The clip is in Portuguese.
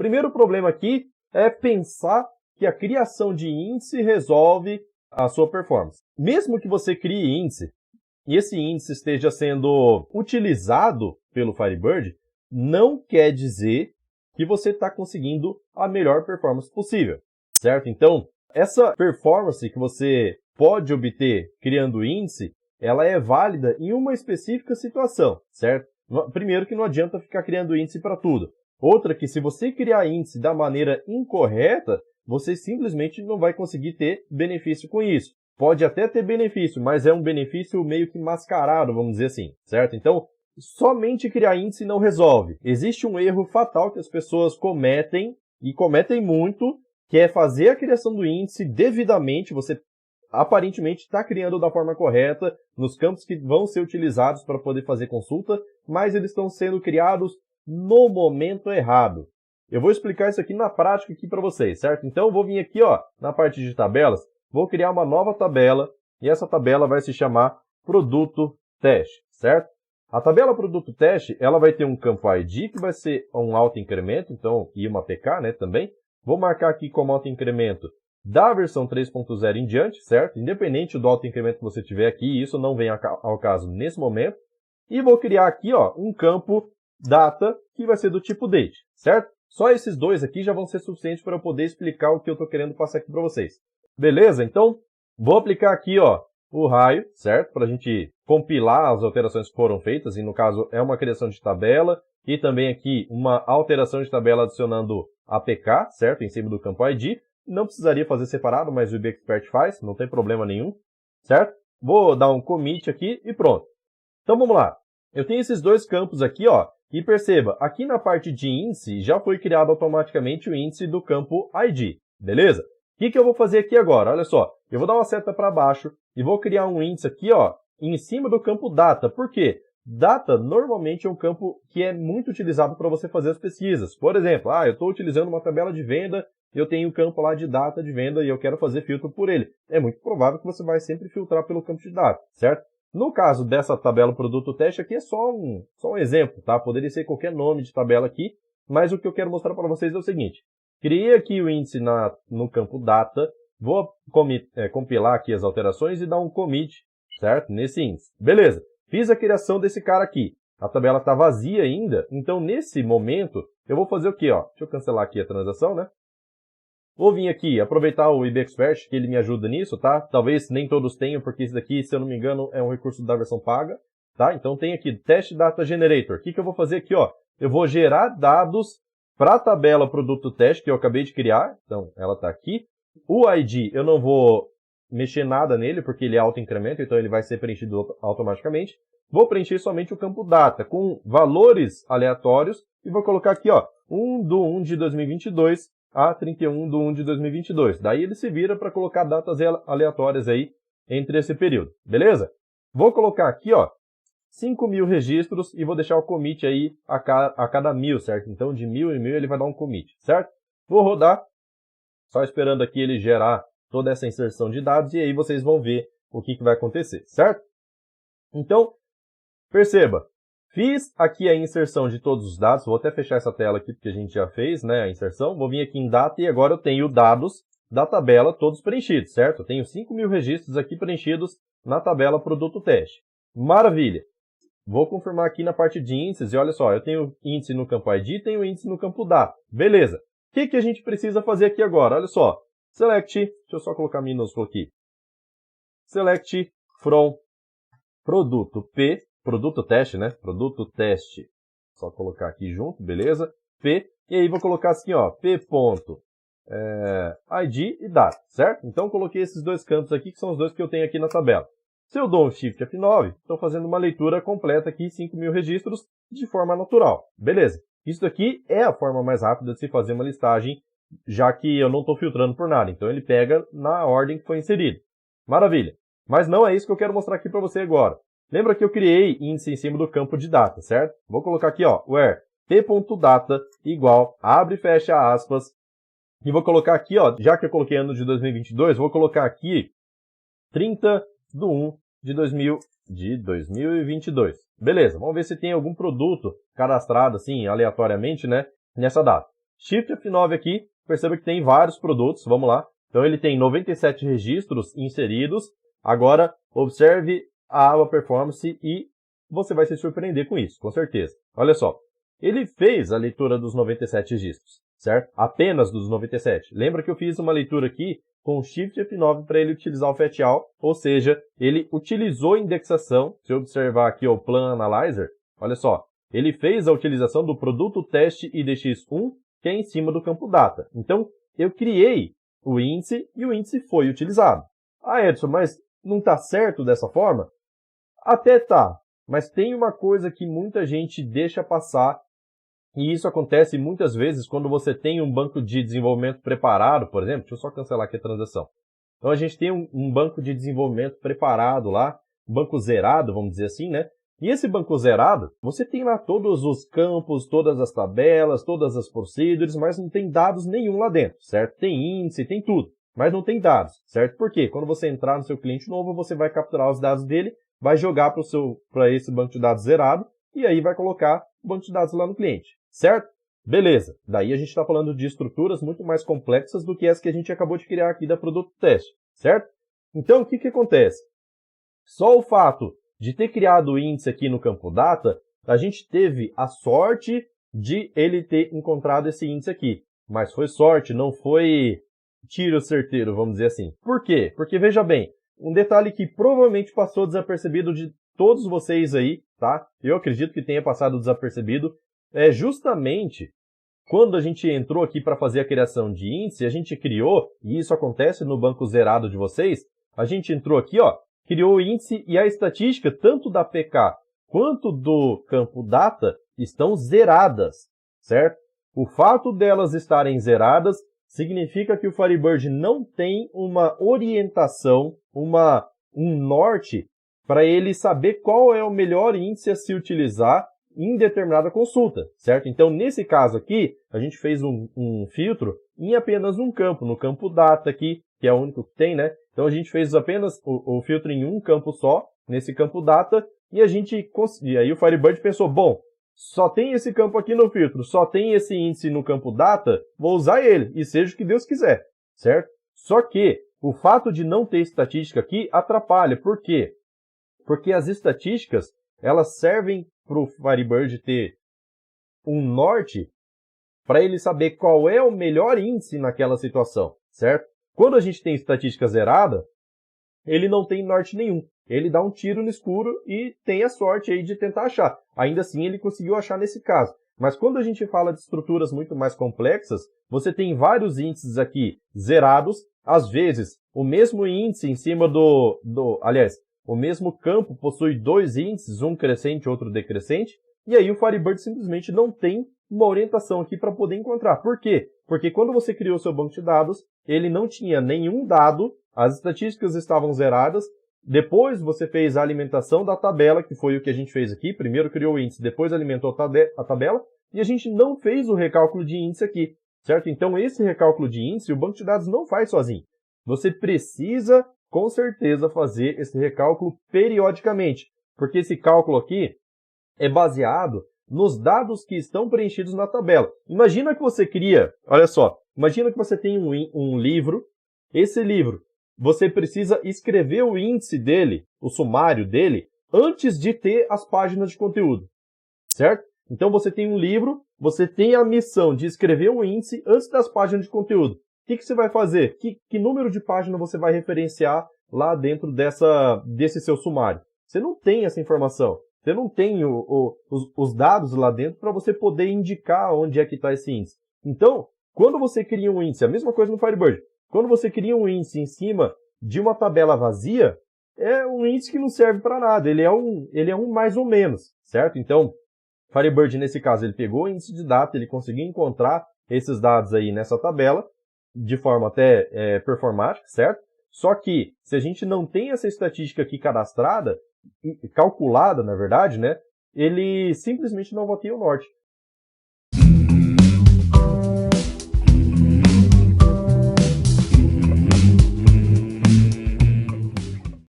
Primeiro problema aqui é pensar que a criação de índice resolve a sua performance. Mesmo que você crie índice e esse índice esteja sendo utilizado pelo Firebird, não quer dizer que você está conseguindo a melhor performance possível, certo? Então, essa performance que você pode obter criando índice, ela é válida em uma específica situação, certo? Primeiro que não adianta ficar criando índice para tudo. Outra que se você criar índice da maneira incorreta, você simplesmente não vai conseguir ter benefício com isso. Pode até ter benefício, mas é um benefício meio que mascarado, vamos dizer assim, certo? Então, somente criar índice não resolve. Existe um erro fatal que as pessoas cometem, e cometem muito, que é fazer a criação do índice devidamente, você aparentemente está criando da forma correta, nos campos que vão ser utilizados para poder fazer consulta, mas eles estão sendo criados no momento errado. Eu vou explicar isso aqui na prática aqui para vocês, certo? Então eu vou vir aqui, ó, na parte de tabelas, vou criar uma nova tabela, e essa tabela vai se chamar Produto Teste, certo? A tabela Produto Teste, ela vai ter um campo ID, que vai ser um autoincremento, então, e uma PK, né, também. Vou marcar aqui como autoincremento da versão 3.0 em diante, certo? Independente do autoincremento que você tiver aqui, isso não vem ao caso nesse momento. E vou criar aqui, ó, um campo data, que vai ser do tipo date, certo? Só esses dois aqui já vão ser suficientes para eu poder explicar o que eu estou querendo passar aqui para vocês. Beleza? Então, vou aplicar aqui, ó, o raio, certo? Para a gente compilar as alterações que foram feitas, e no caso é uma criação de tabela, e também aqui uma alteração de tabela adicionando APK, certo? Em cima do campo ID. Não precisaria fazer separado, mas o IBExpert faz, não tem problema nenhum, certo? Vou dar um commit aqui e pronto. Então vamos lá. Eu tenho esses dois campos aqui, ó, e perceba, aqui na parte de índice já foi criado automaticamente o índice do campo ID, beleza? O que eu vou fazer aqui agora? Olha só, eu vou dar uma seta para baixo e vou criar um índice aqui, ó, em cima do campo data. Por quê? Data normalmente é um campo que é muito utilizado para você fazer as pesquisas. Por exemplo, eu estou utilizando uma tabela de venda, eu tenho um campo lá de data de venda e eu quero fazer filtro por ele. É muito provável que você vai sempre filtrar pelo campo de data, certo? No caso dessa tabela produto teste aqui é só um exemplo, tá? Poderia ser qualquer nome de tabela aqui, mas o que eu quero mostrar para vocês é o seguinte. Criei aqui o índice no campo data, vou compilar aqui as alterações e dar um commit, certo? Nesse índice. Beleza, fiz a criação desse cara aqui. A tabela está vazia ainda, então nesse momento eu vou fazer o quê? Ó? Deixa eu cancelar aqui a transação, né? Vou vir aqui, aproveitar o IBExpert, que ele me ajuda nisso, tá? Talvez nem todos tenham, porque esse daqui, se eu não me engano, é um recurso da versão paga, tá? Então tem aqui, Test Data Generator. O que eu vou fazer aqui, ó? Eu vou gerar dados para a tabela Produto Teste, que eu acabei de criar. Então, ela está aqui. O ID, eu não vou mexer nada nele, porque ele é auto-incremento, então ele vai ser preenchido automaticamente. Vou preencher somente o campo Data, com valores aleatórios, e vou colocar aqui, ó, 1/1 de 2022, a 31/1 de 2022. Daí ele se vira para colocar datas aleatórias aí entre esse período, beleza? Vou colocar aqui, ó, 5.000 registros e vou deixar o commit aí a cada 1.000, certo? Então de 1.000 em 1.000 ele vai dar um commit, certo? Vou rodar, só esperando aqui ele gerar toda essa inserção de dados e aí vocês vão ver o que vai acontecer, certo? Então, perceba. Fiz aqui a inserção de todos os dados, vou até fechar essa tela aqui porque a gente já fez, né, a inserção. Vou vir aqui em data e agora eu tenho dados da tabela todos preenchidos, certo? Eu tenho 5.000 registros aqui preenchidos na tabela produto teste. Maravilha! Vou confirmar aqui na parte de índices e olha só, eu tenho índice no campo ID e tenho índice no campo data. Beleza! O que a gente precisa fazer aqui agora? Olha só, select, deixa eu só colocar minúsculo aqui. Select from produto P, produto teste, né? Produto teste. Só colocar aqui junto, beleza? P. E aí vou colocar assim, ó, P ponto, ID e data, certo? Então coloquei esses dois campos aqui, que são os dois que eu tenho aqui na tabela. Se eu dou um Shift F9, estou fazendo uma leitura completa aqui, 5.000 registros, de forma natural. Beleza? Isso daqui é a forma mais rápida de se fazer uma listagem, já que eu não estou filtrando por nada. Então ele pega na ordem que foi inserido. Maravilha! Mas não é isso que eu quero mostrar aqui para você agora. Lembra que eu criei índice em cima do campo de data, certo? Vou colocar aqui, ó, where p.data igual, abre e fecha aspas. E vou colocar aqui, ó, já que eu coloquei ano de 2022, vou colocar aqui 30/1 de 2022. Beleza, vamos ver se tem algum produto cadastrado assim, aleatoriamente, né, nessa data. Shift F9 aqui, perceba que tem vários produtos, vamos lá. Então ele tem 97 registros inseridos. Agora, observe a aba Performance e você vai se surpreender com isso, com certeza. Olha só, ele fez a leitura dos 97 registros, certo? Apenas dos 97. Lembra que eu fiz uma leitura aqui com Shift F9 para ele utilizar o FAT-ALL, ou seja, ele utilizou a indexação. Se eu observar aqui o Plan Analyzer, olha só, ele fez a utilização do produto teste IDX1, que é em cima do campo data. Então, eu criei o índice e o índice foi utilizado. Ah, Edson, mas não está certo dessa forma? Até tá, mas tem uma coisa que muita gente deixa passar, e isso acontece muitas vezes quando você tem um banco de desenvolvimento preparado, por exemplo. Deixa eu só cancelar aqui a transação. Então a gente tem um banco de desenvolvimento preparado lá, um banco zerado, vamos dizer assim, né? E esse banco zerado, você tem lá todos os campos, todas as tabelas, todas as procedures, mas não tem dados nenhum lá dentro, certo? Tem índice, tem tudo, mas não tem dados, certo? Por quê? Quando você entrar no seu cliente novo, você vai capturar os dados dele, vai jogar para esse banco de dados zerado, e aí vai colocar o banco de dados lá no cliente, certo? Beleza. Daí a gente está falando de estruturas muito mais complexas do que essa que a gente acabou de criar aqui da Produto Teste, certo? Então, o que acontece? Só o fato de ter criado o índice aqui no campo data, a gente teve a sorte de ele ter encontrado esse índice aqui. Mas foi sorte, não foi tiro certeiro, vamos dizer assim. Por quê? Porque, veja bem, um detalhe que provavelmente passou desapercebido de todos vocês aí, tá? Eu acredito que tenha passado desapercebido, é justamente quando a gente entrou aqui para fazer a criação de índice, a gente criou, e isso acontece no banco zerado de vocês, a gente entrou aqui, ó, criou o índice e a estatística, tanto da PK quanto do campo data, estão zeradas, certo? O fato delas estarem zeradas significa que o Firebird não tem uma orientação, um norte, para ele saber qual é o melhor índice a se utilizar em determinada consulta, certo? Então, nesse caso aqui, a gente fez um filtro em apenas um campo, no campo data aqui, que é o único que tem, né? Então, a gente fez apenas o filtro em um campo só, nesse campo data, e aí o Firebird pensou, bom, só tem esse campo aqui no filtro, só tem esse índice no campo data, vou usar ele, e seja o que Deus quiser, certo? Só que o fato de não ter estatística aqui atrapalha. Por quê? Porque as estatísticas, elas servem para o Firebird ter um norte para ele saber qual é o melhor índice naquela situação, certo? Quando a gente tem estatística zerada, ele não tem norte nenhum. Ele dá um tiro no escuro e tem a sorte aí de tentar achar. Ainda assim, ele conseguiu achar nesse caso. Mas quando a gente fala de estruturas muito mais complexas, você tem vários índices aqui zerados. Às vezes, o mesmo índice em cima aliás, o mesmo campo possui dois índices, um crescente e outro decrescente, e aí o Firebird simplesmente não tem uma orientação aqui para poder encontrar. Por quê? Porque quando você criou seu banco de dados, ele não tinha nenhum dado, as estatísticas estavam zeradas, depois você fez a alimentação da tabela, que foi o que a gente fez aqui, primeiro criou o índice, depois alimentou a tabela, e a gente não fez o recálculo de índice aqui, certo? Então esse recálculo de índice, o banco de dados não faz sozinho. Você precisa com certeza fazer esse recálculo periodicamente, porque esse cálculo aqui é baseado nos dados que estão preenchidos na tabela. Imagina que você cria, olha só, imagina que você tem um livro, esse livro, você precisa escrever o índice dele, o sumário dele, antes de ter as páginas de conteúdo, certo? Então você tem um livro, você tem a missão de escrever o índice antes das páginas de conteúdo. O que você vai fazer? Que número de página você vai referenciar lá dentro desse seu sumário? Você não tem essa informação. Você não tem os dados lá dentro para você poder indicar onde é que está esse índice. Então, quando você cria um índice, a mesma coisa no Firebird, quando você cria um índice em cima de uma tabela vazia, é um índice que não serve para nada. Ele é um mais ou menos, certo? Então, Firebird, nesse caso, ele pegou o índice de data, ele conseguiu encontrar esses dados aí nessa tabela, de forma até performática, certo? Só que, se a gente não tem essa estatística aqui cadastrada, calculada, na verdade, né? Ele simplesmente não vai ter o norte.